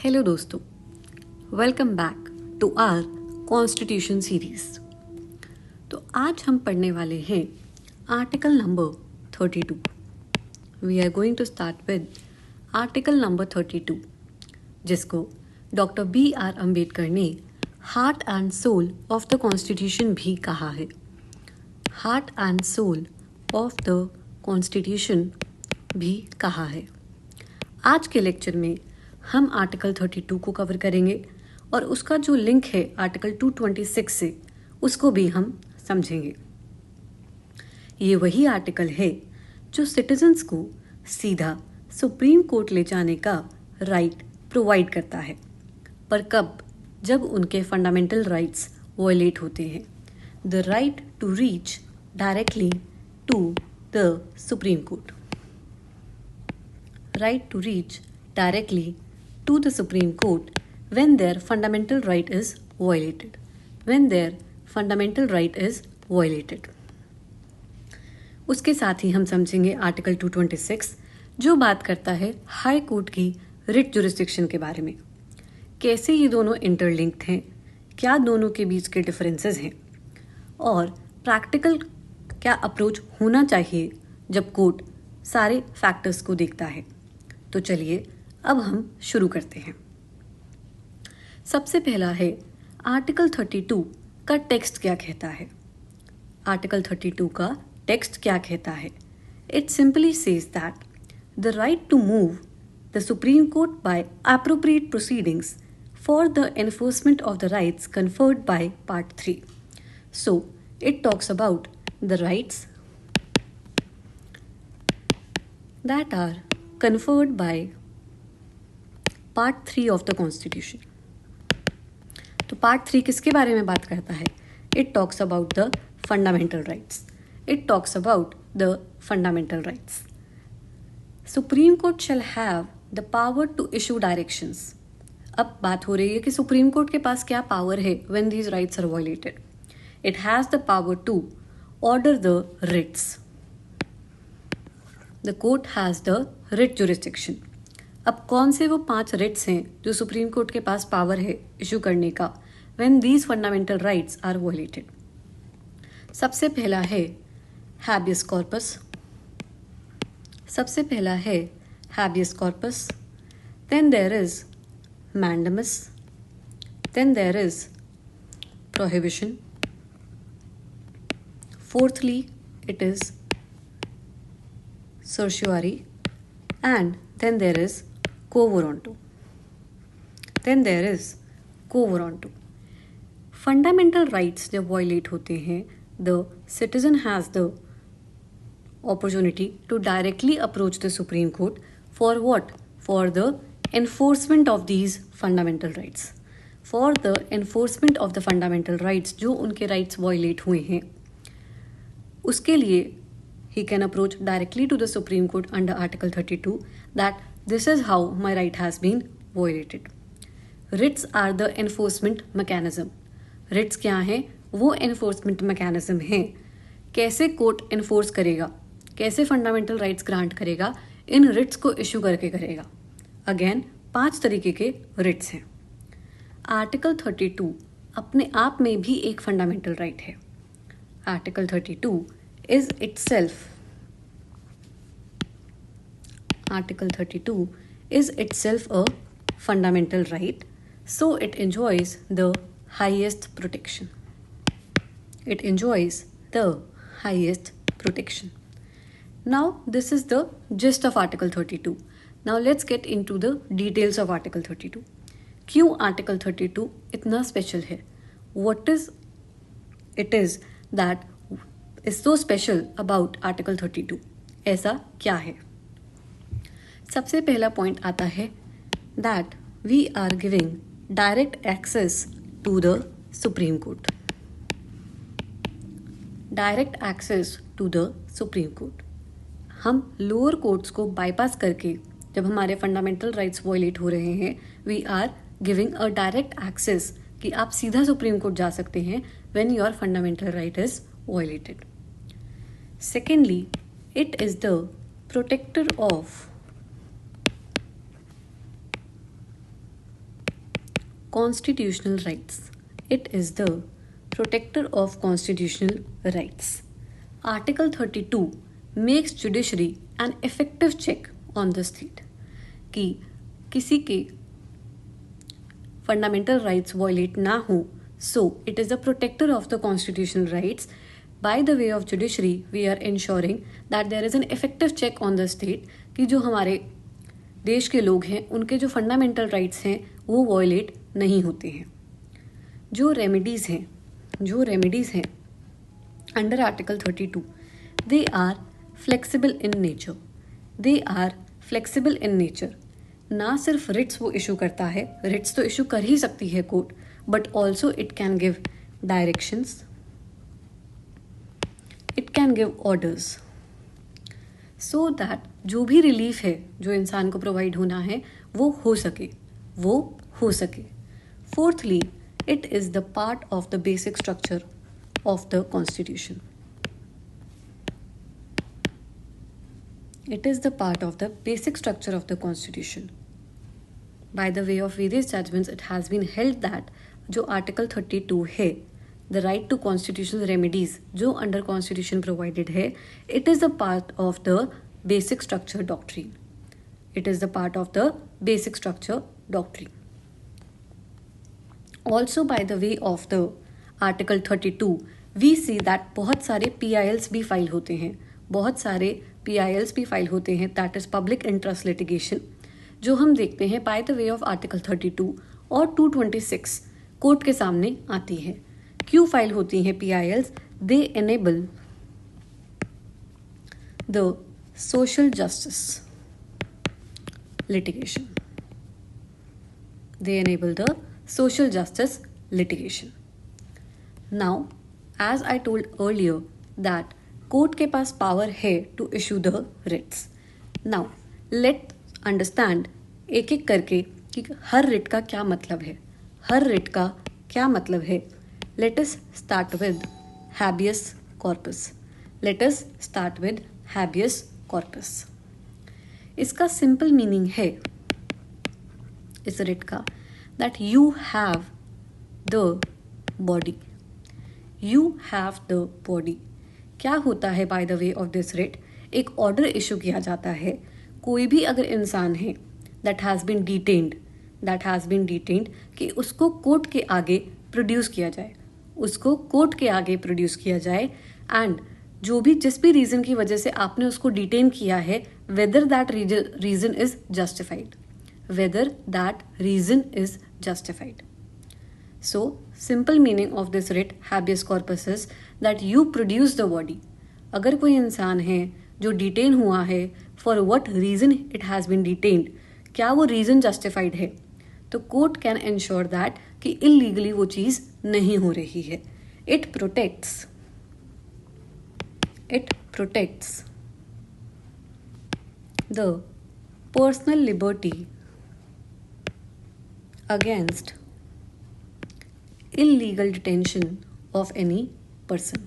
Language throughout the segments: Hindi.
हेलो दोस्तों, welcome back to our constitution series. तो आज हम पढ़ने वाले हैं article number 32। We are going to start with article number 32, जिसको डॉक्टर B.R. अम्बेडकर ने heart and soul of the constitution भी कहा है। Heart and soul of the constitution भी कहा है। आज के लेक्चर में हम आर्टिकल 32 को कवर करेंगे और उसका जो लिंक है आर्टिकल 226 से उसको भी हम समझेंगे। ये वही आर्टिकल है जो सिटीजन्स को सीधा सुप्रीम कोर्ट ले जाने का राइट प्रोवाइड करता है, पर कब? जब उनके फंडामेंटल राइट्स वायलेट होते हैं। The right to reach directly to the supreme court. Right to reach directly to the Supreme Court when their fundamental right is violated. When their fundamental right is violated. उसके साथ ही हम समझेंगे आर्टिकल 226 जो बात करता है हाई कोर्ट की रिट जुरिस्डिक्शन के बारे में। कैसे ये दोनों इंटरलिंक्ड हैं, क्या दोनों के बीच के डिफरेंसेस हैं और प्रैक्टिकल क्या अप्रोच होना चाहिए जब कोर्ट सारे फैक्टर्स को देखता है। तो चलिए अब हम शुरू करते हैं। सबसे पहला है आर्टिकल 32 का टेक्स्ट क्या कहता है। आर्टिकल 32 का टेक्स्ट क्या कहता है? It simply says that the right to move the supreme court by appropriate proceedings for the enforcement of the rights conferred by part 3। So it talks about the rights that are conferred by part 3 of the constitution. तो पार्ट 3 किसके बारे में बात करता है? It talks about the fundamental rights. It talks about the fundamental rights. Supreme court shall have the power to issue directions. अब बात हो रही है कि सुप्रीम कोर्ट के पास क्या पावर है when these rights are violated. It has the power to order the writs. The court has the writ jurisdiction. अब कौन से वो 5 रिट्स हैं जो सुप्रीम कोर्ट के पास पावर है इशू करने का when these fundamental rights are violated? सबसे पहला है हैबियस कॉर्पस। सबसे पहला है habeas corpus. Then there is mandamus. Then there is prohibition. Fourthly it is certiorari, and then there is quo warranto. Then there is quo warranto. Fundamental rights जब violate होते हैं, the citizen has the opportunity to directly approach the Supreme Court for what? For the enforcement of these fundamental rights. For the enforcement of the fundamental rights जो उनके rights violate हुए हैं, उसके लिए he can approach directly to the Supreme Court under Article 32 that this is how my right has been violated. Writs are the enforcement mechanism. Writs क्या है? वो enforcement mechanism है। कैसे कोर्ट enforce करेगा, कैसे fundamental rights grant करेगा, इन writs को issue करके करेगा। Again 5 तरीके के writs हैं। Article 32 अपने आप में भी एक fundamental right है। Article 32 is itself Article 32 is itself a fundamental right, so it enjoys the highest protection. It enjoys the highest protection. Now this is the gist of Article 32. Now let's get into the details of Article 32. क्यों Article 32 इतना special है? What is it is that is so special about Article 32? ऐसा क्या है? सबसे पहला पॉइंट आता है that we are giving direct access to the Supreme Court. Direct access to the Supreme Court. हम लोअर कोर्ट्स को बाईपास करके जब हमारे फंडामेंटल राइट्स वायलेट हो रहे हैं, we are giving a direct access कि आप सीधा सुप्रीम कोर्ट जा सकते हैं when your fundamental right is violated. Secondly, it is the protector of constitutional rights. It is the protector of constitutional rights. Article 32 makes judiciary an effective check on the state कि किसी के fundamental rights violate ना हो. So it is the protector of the constitutional rights. By the way of judiciary, we are ensuring that there is an effective check on the state कि जो हमारे देश के लोग हैं उनके जो फंडामेंटल राइट्स हैं वो वायलेट नहीं होते हैं. जो रेमेडीज़ हैं under article 32, they are flexible in nature. ना सिर्फ रिट्स वो इशू करता है, रिट्स तो इशू कर ही सकती है court, but also it can give directions, it can give orders, so that जो भी रिलीफ है जो इंसान को प्रोवाइड होना है वो हो सके. Fourthly, it is the part of the basic structure of the constitution. It is the part of the basic structure of the constitution. By the way of various judgments, it has been held that जो article 32 है, the right to constitutional remedies जो under constitution provided है, it is the part of the basic structure doctrine. Also, by the way of the Article 32, we see that बहुत सारे PILs भी फाइल होते हैं, that is public interest litigation, जो हम देखते हैं by the way of Article 32 और 226 कोर्ट के सामने आती है. क्यों फाइल होती हैं PILs? They enable the social justice litigation. Now, as I told earlier that court के पास पावर है to issue the writs. Now let understand एक एक करके कि हर रिट का क्या मतलब है. Let us start with habeas corpus. इसका सिंपल मीनिंग है इस रिट का that you have the body. क्या होता है by the way of this writ? एक ऑर्डर इशू किया जाता है. कोई भी अगर इंसान है that has been detained कि उसको कोर्ट के आगे प्रोड्यूस किया जाए एंड जो भी जिस भी रीज़न की वजह से आपने उसको डिटेन किया है, whether that reason is justified. So, simple meaning of this writ habeas corpus is that you produce the body. अगर कोई इंसान है जो डिटेन हुआ है, for what reason it has been detained, क्या वो रीज़न जस्टिफाइड है, तो कोर्ट कैन एंश्योर दैट कि इलीगली वो चीज़ नहीं हो रही है. It protects the personal liberty against illegal detention of any person.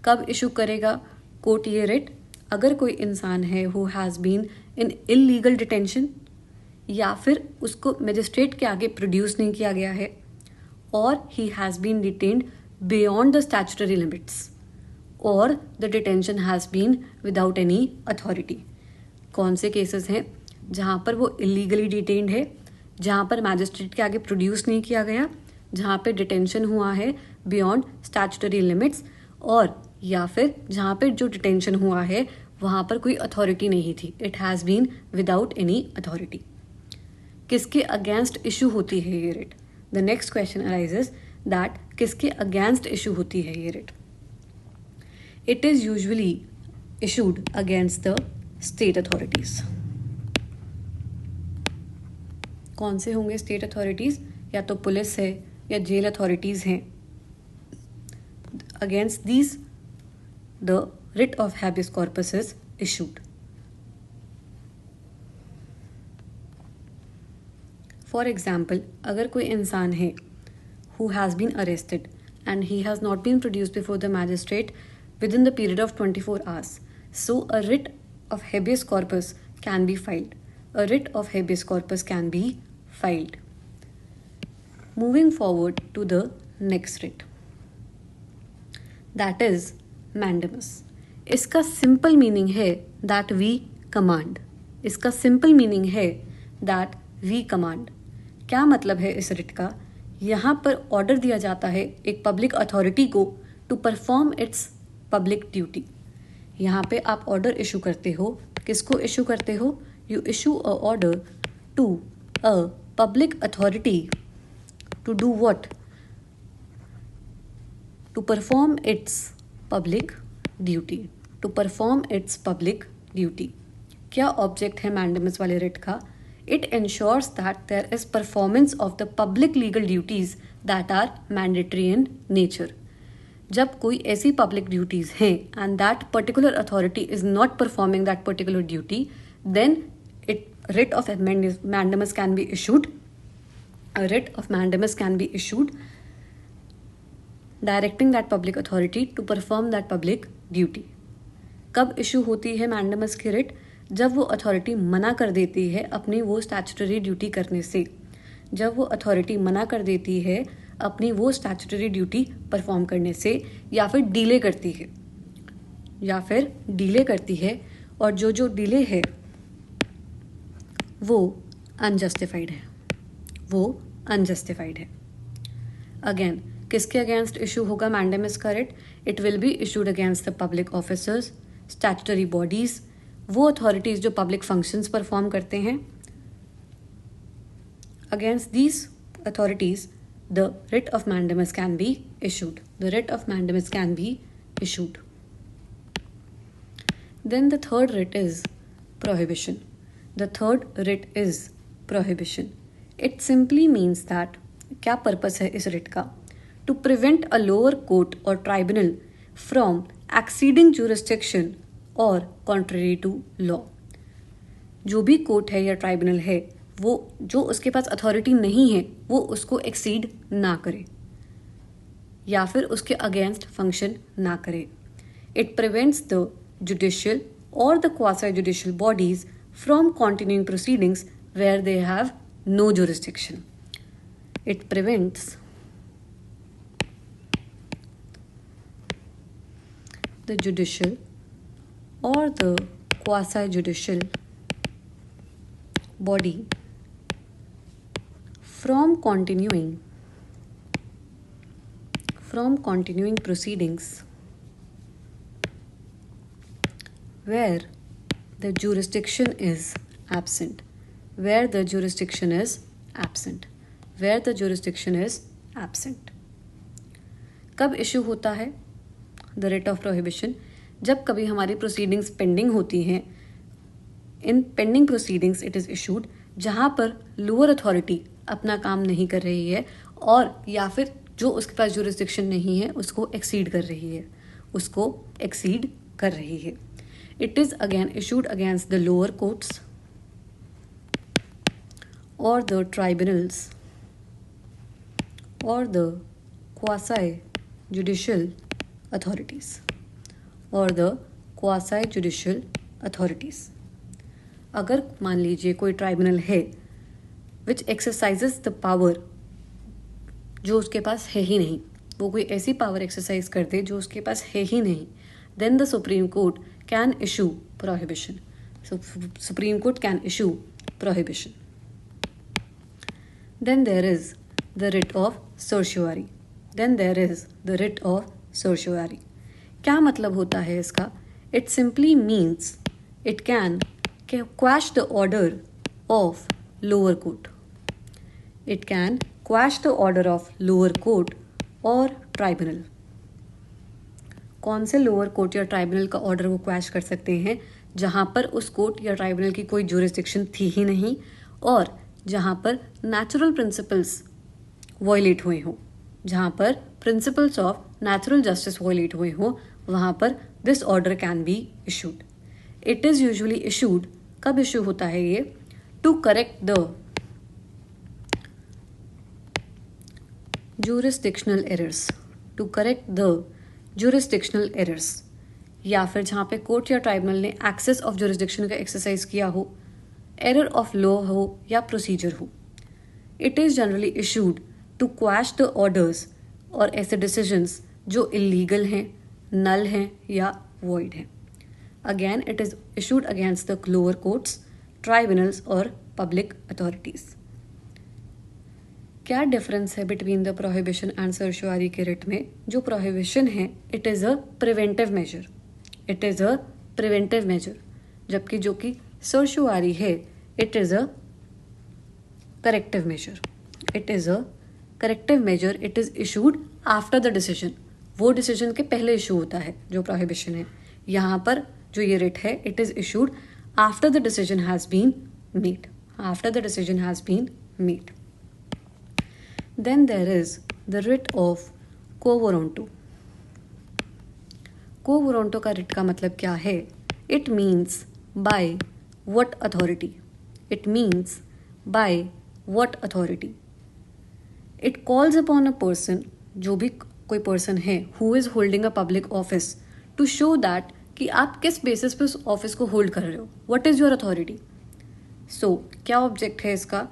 कब इशू करेगा कोर्ट ये रिट? अगर कोई इंसान है who has been in illegal detention या फिर उसको मजिस्ट्रेट के आगे प्रोड्यूस नहीं किया गया है और he has been detained beyond the statutory limits or the detention has been without any authority. कौन से केसेस हैं जहाँ पर वो इलीगली डिटेन्ड है, जहाँ पर मैजिस्ट्रेट के आगे प्रोड्यूस नहीं किया गया, जहाँ पे डिटेंशन हुआ है बियॉन्ड स्टैट्यूटरी लिमिट्स, और या फिर जहाँ पे जो डिटेंशन हुआ है वहाँ पर कोई अथॉरिटी नहीं थी. It has been without any authority. किसके अगेंस्ट इशू होती है ये writ? The next question arises that किसके अगेंस्ट इशू होती है ये writ? It is usually issued against the state authorities. कौन से होंगे स्टेट अथॉरिटीज़? या तो पुलिस है या जेल अथॉरिटीज़ हैं. Against these the writ of habeas corpus is issued. For example, अगर कोई इंसान है who has been arrested and he has not been produced before the magistrate within the period of 24 hours, so a writ of habeas corpus can be filed. filed. Moving forward to the next writ, that is mandamus. इसका सिंपल मीनिंग है दैट वी कमांड. इसका सिंपल मीनिंग है दैट वी कमांड. क्या मतलब है इस रिट का? यहाँ पर ऑर्डर दिया जाता है एक पब्लिक अथॉरिटी को to perform its public duty. यहाँ पे आप ऑर्डर इशू करते हो. किसको इशू करते हो? You issue a order to a public authority to do what? To perform its public duty. To perform its public duty. क्या ऑब्जेक्ट है मैंडेमस वाले रिट का? It ensures that there is performance of the public legal duties that are mandatory in nature. जब कोई ऐसी पब्लिक ड्यूटीज हैं and that particular authority is not performing that particular duty, then it writ of mandamus can be issued. A writ of mandamus can be issued directing that public authority to perform that public duty. कब इशू होती है मैंडेमस की रिट? जब वो अथॉरिटी मना कर देती है अपनी वो स्टैट्यूटरी ड्यूटी करने से. जब वो अथॉरिटी मना कर देती है अपनी वो स्टैट्यूटरी ड्यूटी परफॉर्म करने से, या फिर डिले करती है और जो डिले है वो अनजस्टिफाइड है. अगेन किसके अगेंस्ट इशू होगा मैंडेमस का writ? It will be issued against the public officers, statutory bodies, वो अथॉरिटीज जो पब्लिक फंक्शंस परफॉर्म करते हैं. Against these authorities the writ of mandamus can be issued. Then the third writ is prohibition. It simply means that, क्या purpose है इस writ का? To prevent a lower court or tribunal from exceeding jurisdiction or contrary to law. जो भी कोर्ट है या ट्राइब्यूनल है, वो जो उसके पास अथॉरिटी नहीं है वो उसको एक्सीड ना करे या फिर उसके अगेंस्ट फंक्शन ना करे. इट प्रिवेंट्स द जुडिशियल और the quasi judicial bodies from continuing proceedings where they have no jurisdiction. It prevents the judicial और the quasi judicial body from continuing proceedings where the jurisdiction is absent. कब इशू होता है द रिट ऑफ प्रोहिबिशन? जब कभी हमारी प्रोसीडिंग्स पेंडिंग होती हैं. In pending proceedings it is issued जहाँ पर लोअर अथॉरिटी अपना काम नहीं कर रही है और या फिर जो उसके पास जुरिस्डिक्शन नहीं है उसको एक्सीड कर रही है. It is again issued against the lower courts और द ट्राइब्यूनल्स और द क्वासी जुडिशियल अथॉरिटीज़. अगर मान लीजिए कोई ट्राइब्यूनल है विच एक्सरसाइजेस द पावर जो उसके पास है ही नहीं, वो कोई ऐसी पावर एक्सरसाइज कर दे जो उसके पास है ही नहीं, then the supreme court can issue prohibition. Then there is the writ of certiorari. क्या मतलब होता है इसका? It simply means it can quash the order of lower court. और ट्राइब्यूनल. कौन से लोअर कोर्ट या ट्राइब्यूनल का ऑर्डर वो क्वैश कर सकते हैं? जहाँ पर उस कोर्ट या ट्राइब्यूनल की कोई ज्यूरिसडिक्शन थी ही नहीं और जहाँ पर नेचुरल प्रिंसिपल्स वॉयलेट हुए हों, जहाँ पर principles of natural justice violate हुए हों, वहाँ पर this order can be issued. It is usually issued, कब इशू होता है ये? To correct the jurisdictional errors, या फिर जहाँ पे कोर्ट या ट्राइब्यूनल ने एक्सेस ऑफ जुरिस्डिक्शन का एक्सरसाइज किया हो, एरर ऑफ लॉ हो या प्रोसीजर हो. It is generally issued to quash the orders और ऐसे डिसीजंस जो इलीगल हैं, नल हैं या वॉइड हैं. Again it is issued against the lower courts, tribunals और पब्लिक अथॉरिटीज़. क्या डिफरेंस है between the prohibition and certiorari के रिट में? जो प्रोहिबिशन है it is a preventive measure, it is a preventive measure, जबकि जो कि सर्चुआरी है it is a corrective measure. It is a corrective measure, it is issued after the decision. वो डिसीजन के पहले इशू होता है जो प्रोहिबिशन है. यहाँ पर जो ये रिट है it is issued after the decision has been made, after the decision has been made. Then there is the writ of quo warranto. Quo warranto का writ का मतलब क्या है? It means by what authority? It means by what authority? It calls upon a person, जो भी कोई person है, who is holding a public office, to show that कि आप किस बेसिस पे उस ऑफिस को होल्ड कर रहे हो. What is your authority? So क्या ऑब्जेक्ट है इसका?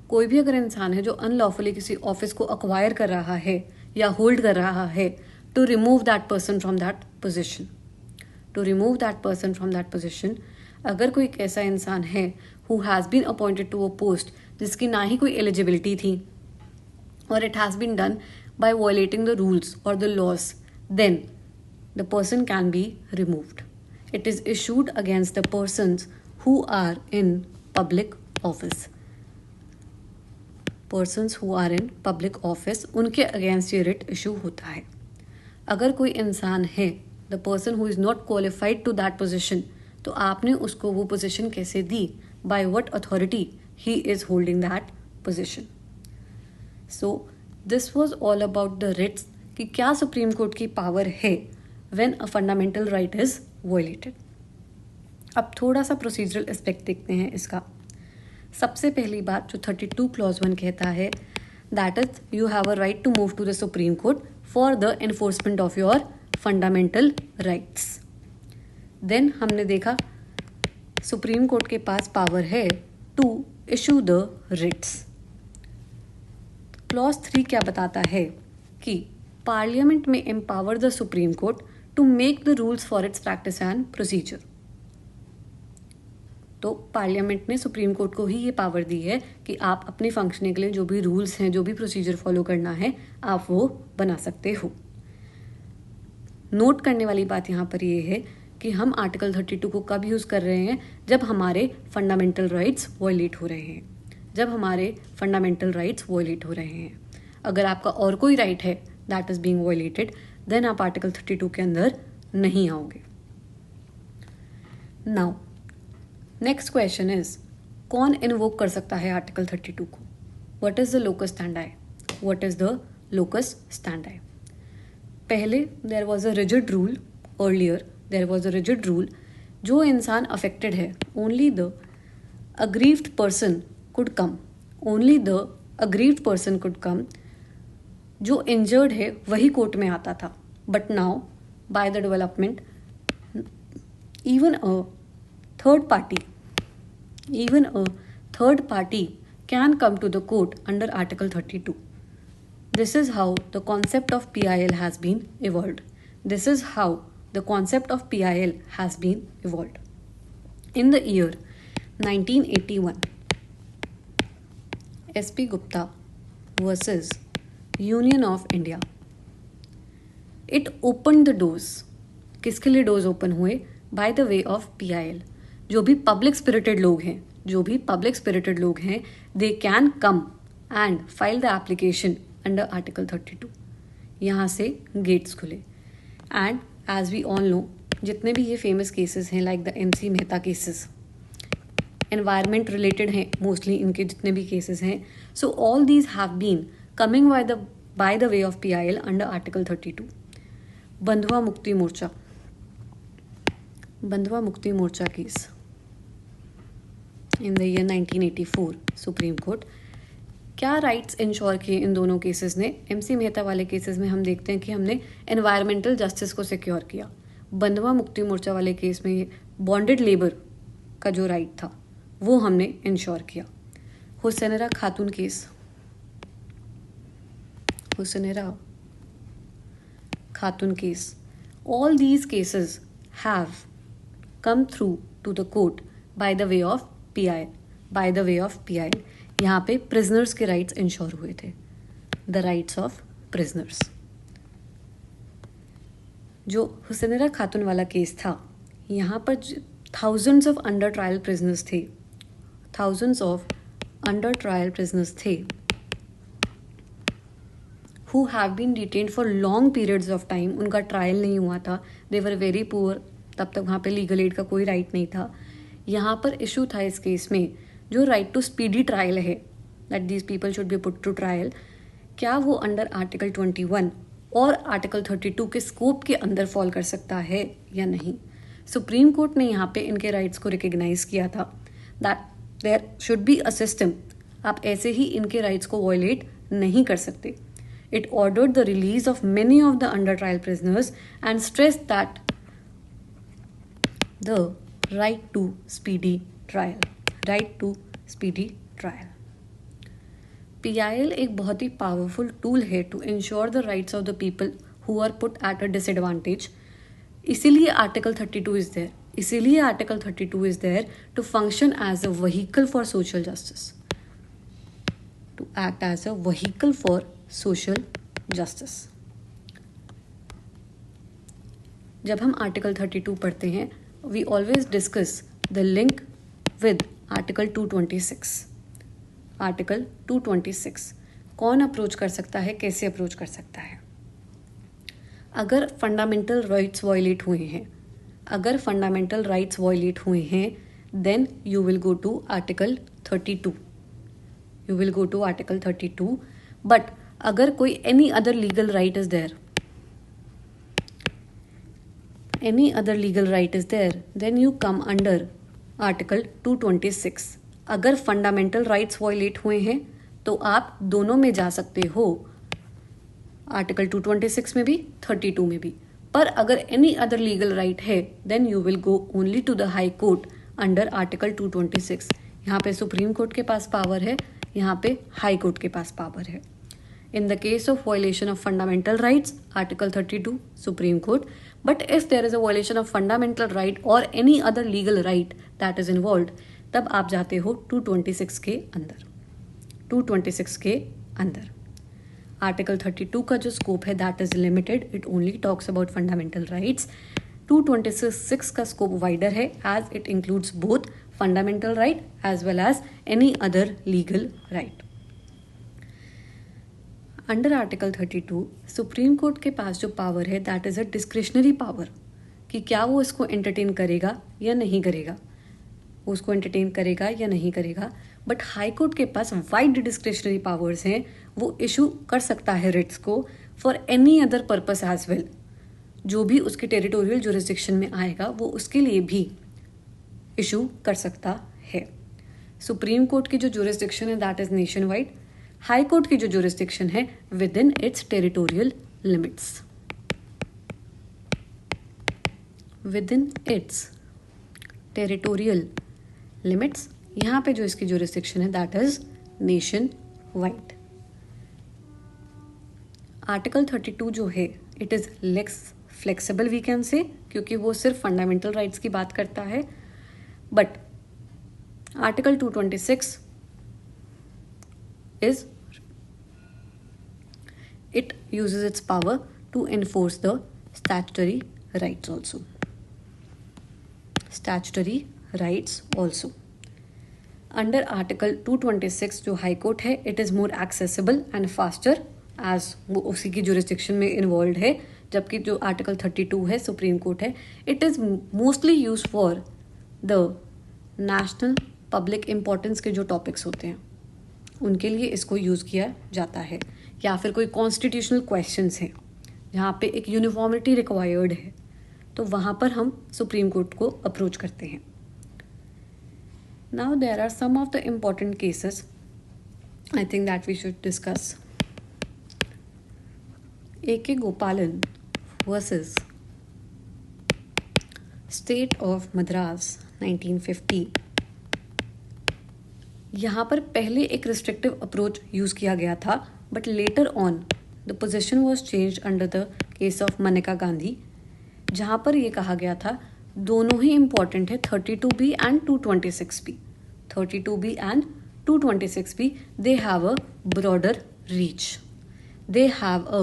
कोई भी अगर इंसान है जो अनलॉफुली किसी ऑफिस को अक्वायर कर रहा है या होल्ड कर रहा है, to remove that person from that position, to remove that person from that position. अगर कोई ऐसा इंसान है who has been appointed to a post जिसकी ना ही कोई एलिजिबिलिटी थी और it has been done by violating the rules और the laws, then the person can be removed. It is issued against the persons who are in public office. Persons who are in public office, उनके अगेंस्ट ये रिट इशू होता है. अगर कोई इंसान है, the person who is not qualified to that position, तो आपने उसको वो पोजिशन कैसे दी? By what authority he is holding that position. So this was all about the writs कि क्या सुप्रीम कोर्ट की पावर है when a fundamental right is violated. अब थोड़ा सा प्रोसीजरल एस्पेक्ट देखते हैं इसका. सबसे पहली बात जो 32 क्लॉज 1 कहता है, that is you have a right to move to the supreme court for the enforcement of your fundamental rights. Then हमने देखा सुप्रीम कोर्ट के पास पावर है to issue the writs. Clause 3 क्या बताता है कि parliament may empower the supreme court to make the rules for its practice and procedure. तो पार्लियामेंट ने सुप्रीम कोर्ट को ही ये पावर दी है कि आप अपने फंक्शनिंग के लिए जो भी रूल्स हैं, जो भी प्रोसीजर फॉलो करना है, आप वो बना सकते हो. नोट करने वाली बात यहाँ पर ये है कि हम आर्टिकल 32 को कब यूज़ कर रहे हैं? जब हमारे फंडामेंटल राइट्स वायलेट हो रहे हैं, जब हमारे फंडामेंटल राइट्स वायलेट हो रहे हैं. अगर आपका और कोई राइट है that is being violated, then आप आर्टिकल 32 के अंदर नहीं आओगे. नाउ नेक्स्ट क्वेश्चन इज, कौन इन्वोक कर सकता है आर्टिकल 32 को? What is the locus standi? What is the locus standi? पहले there was a rigid rule, earlier there was a rigid rule, जो इंसान अफेक्टेड है only the aggrieved person could come, only the aggrieved person could come. जो इंजर्ड है वही कोर्ट में आता था. But now by the development even a third party can come to the court under Article 32. This is how the concept of PIL has been evolved. This is how the concept of PIL has been evolved. In the year 1981, SP Gupta versus Union of India. It opened the doors. किसके लिए डोर्स ओपन हुए? By the way of PIL. जो भी पब्लिक स्पिरिटेड लोग हैं, they can come and file the application under article 32. यहाँ से गेट्स खुले. And as we all know, जितने भी ये फेमस केसेस हैं like the MC Mehta cases, environment related हैं मोस्टली इनके जितने भी केसेस हैं. So all these have been coming by the way of PIL under article 32. Bandhua Mukti Morcha case in the year 1984 supreme court. क्या राइट्स इंश्योर किए इन दोनों केसेस ने? MC मेहता वाले केसेस में हम देखते हैं कि हमने एनवायरमेंटल जस्टिस को सिक्योर किया. बंधुआ मुक्ति मोर्चा वाले केस में बॉन्डेड लेबर का जो राइट था वो हमने इंश्योर किया. हुसैनरा खातून case Hussainara Khatun case. All these cases have come through to the court by the way of PIL. By the way of PIL. यहाँ पे prisoners के rights ensure हुए थे. The rights of prisoners. जो हुसैनरा खातून वाला केस था, यहाँ पर thousands of under trial prisoners थे. Thousands of under trial prisoners थे who have been detained for long periods of time. उनका ट्रायल नहीं हुआ था. They were very poor. तब तक वहाँ पे लीगल एड का कोई राइट नहीं था. यहाँ पर इशू था इस केस में जो राइट टू स्पीडी ट्रायल है, that these people should be put to trial. क्या वो अंडर आर्टिकल 21 और आर्टिकल 32 के स्कोप के अंदर फॉल कर सकता है या नहीं. सुप्रीम कोर्ट ने यहाँ पे इनके राइट्स को रिकग्नाइज किया था that there should be a system. आप ऐसे ही इनके राइट्स को वायलेट नहीं कर सकते. It ordered the release of many of the under trial prisoners and stressed that the right to speedy trial. Right to speedy trial. PIL एक बहुत ही पावरफुल टूल है to ensure the rights of the people who are put at a disadvantage. इसीलिए आर्टिकल 32 इज देयर. इसीलिए article 32 is there to function as a vehicle for social justice. To act as a vehicle for social justice. जब हम आर्टिकल 32 पढ़ते हैं, we always discuss the link with article 226. Article 226 कौन अप्रोच कर सकता है, कैसे अप्रोच कर सकता है. अगर फंडामेंटल राइट्स वायलेट हुए हैं, अगर फंडामेंटल राइट्स वायलेट हुए हैं, then you will go to article 32. You will go to article 32. But अगर कोई any other legal right is there, any other legal right is there, then you come under article 226. अगर फंडामेंटल राइट्स वायलेट हुए हैं तो आप दोनों में जा सकते हो, आर्टिकल 226 में भी, 32 में भी. पर अगर एनी अदर लीगल राइट है, then you will go only to the high court under article 226. यहाँ पे सुप्रीम कोर्ट के पास पावर है, यहाँ पे हाई कोर्ट के पास पावर है. In the case of violation of fundamental rights, Article 32, Supreme Court. But if there is a violation of fundamental right or any other legal right that is involved, तब आप जाते हो 226 के अंदर. 226 के अंदर. Article 32 का जो स्कोप है that is limited. It only talks about fundamental rights. 226 का स्कोप वाइडर है as it includes both fundamental right as well as any other legal right. Under article 32 supreme court के पास जो पावर है that is a discretionary power, कि क्या वो इसको एंटरटेन करेगा या नहीं करेगा, वो उसको एंटरटेन करेगा या नहीं करेगा. बट हाई कोर्ट के पास वाइड डिस्क्रिशनरी पावर्स हैं. वो इशू कर सकता है रिट्स को for any other purpose as well. जो भी उसके टेरिटोरियल जुरिस्डिक्शन में आएगा वो उसके लिए भी इशू कर सकता है. सुप्रीम कोर्ट की जो जुरिस्डिक्शन है that is nationwide. High court की जो जुरिस्डिक्शन है within its territorial limits. Within its territorial limits. यहाँ पे जो इसकी जुरिस्डिक्शन है that is nationwide. Article 32 जो है it is less flexible we can say, क्योंकि वो सिर्फ फंडामेंटल राइट्स की बात करता है. But article 226 is it uses its power to enforce the statutory rights also. Statutory rights also. Under Article 226 जो हाई कोर्ट है it is more accessible and faster as वो उसी की jurisdiction में involved है, जबकि जो आर्टिकल 32 है सुप्रीम कोर्ट है it is mostly used for the national public importance के जो टॉपिक्स होते हैं उनके लिए इसको यूज़ किया जाता है, या फिर कोई कॉन्स्टिट्यूशनल क्वेश्चंस हैं जहाँ पे एक यूनिफॉर्मिटी रिक्वायर्ड है, तो वहाँ पर हम सुप्रीम कोर्ट को अप्रोच करते हैं. Now there are some of the important cases I think that we should discuss. A.K. Gopalan versus state of Madras 1950. यहाँ पर पहले एक रिस्ट्रिक्टिव अप्रोच यूज़ किया गया था, but later on the position was changed under the case of Maneka Gandhi, जहाँ पर ये कहा गया था दोनों ही इम्पॉर्टेंट है 32B and 226B. 32B and 226B, they have a broader reach. They have a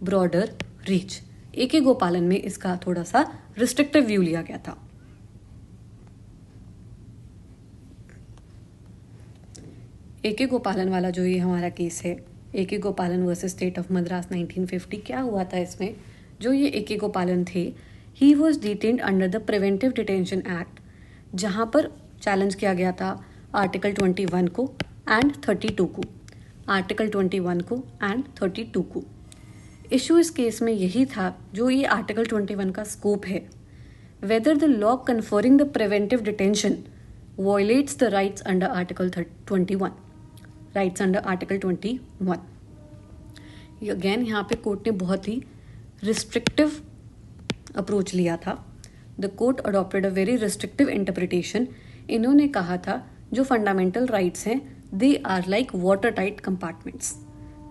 broader reach. A.K. गोपालन में इसका थोड़ा सा रिस्ट्रिक्टिव व्यू लिया गया था. A.K. गोपालन वाला जो ये हमारा केस है, A.K. Gopalan versus state of Madras 1950, क्या हुआ था इसमें? जो ये A.K. गोपालन थे, he was detained under the preventive detention act, जहाँ पर चैलेंज किया गया था आर्टिकल 21 को एंड 32 को. आर्टिकल 21 को एंड 32 को. इशू इस केस में यही था, जो ये आर्टिकल 21 का स्कोप है, whether the law conferring the preventive detention violets the rights under article 21. Rights under article 21. Again यहाँ पे कोर्ट ने बहुत ही रिस्ट्रिक्टिव अप्रोच लिया था. The court adopted a very restrictive interpretation. इन्होंने कहा था जो फंडामेंटल राइट्स हैं, they are like water tight compartments.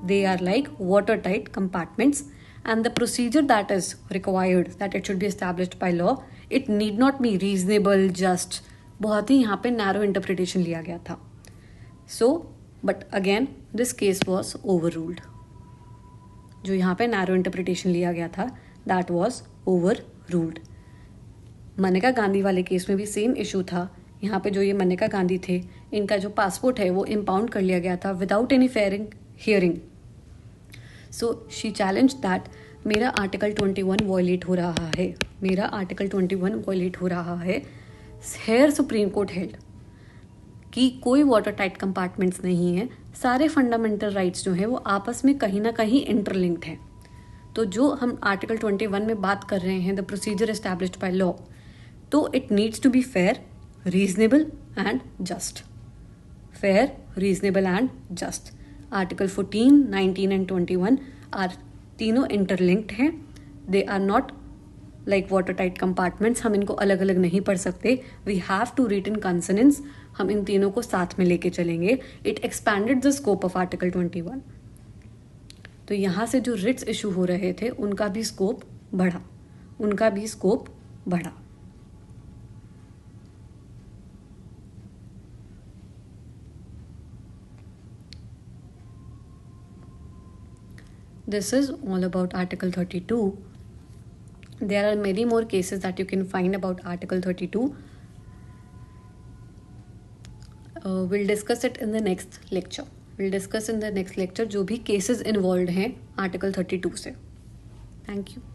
They are like water tight compartments and the procedure that is required, that it should be established by law, it need not be reasonable, just. बहुत ही यहाँ पे नैरो इंटरप्रिटेशन लिया गया था. So but again this case was overruled. जो यहाँ पे नैरो इंटरप्रिटेशन लिया गया था, that was over ruled. Maneka Gandhi वाले केस में भी सेम इशू था. यहाँ पे जो ये मनेका गांधी थे, इनका जो पासपोर्ट है वो इम्पाउंड कर लिया गया था without any fair hearing. So she challenge that मेरा आर्टिकल 21 वॉयलेट हो रहा है, मेरा आर्टिकल 21 वॉयलेट हो रहा है. हेयर सुप्रीम कोर्ट हेल्ड कि कोई वाटर टाइट कंपार्टमेंट्स नहीं है, सारे फंडामेंटल राइट्स जो हैं वो आपस में कहीं ना कहीं इंटरलिंक्ड हैं. तो जो हम आर्टिकल 21 में बात कर रहे हैं, the procedure established by law, तो it needs to be fair, reasonable and just. Fair, reasonable and just. Article 14, 19 and 21 are तीनों इंटरलिंक्ड हैं. They are not like water tight compartments. हम इनको अलग अलग नहीं पढ़ सकते. We have to read in consonance. हम इन तीनों को साथ में लेके चलेंगे. It expanded the scope of article 21. तो यहाँ से जो रिट्स इशू हो रहे थे उनका भी स्कोप बढ़ा, उनका भी स्कोप बढ़ा. This is all about Article 32. There are many more cases that you can find about Article 32. We'll discuss it in the next lecture. We'll discuss in the next lecture जो भी cases involved हैं Article 32 से. Thank you.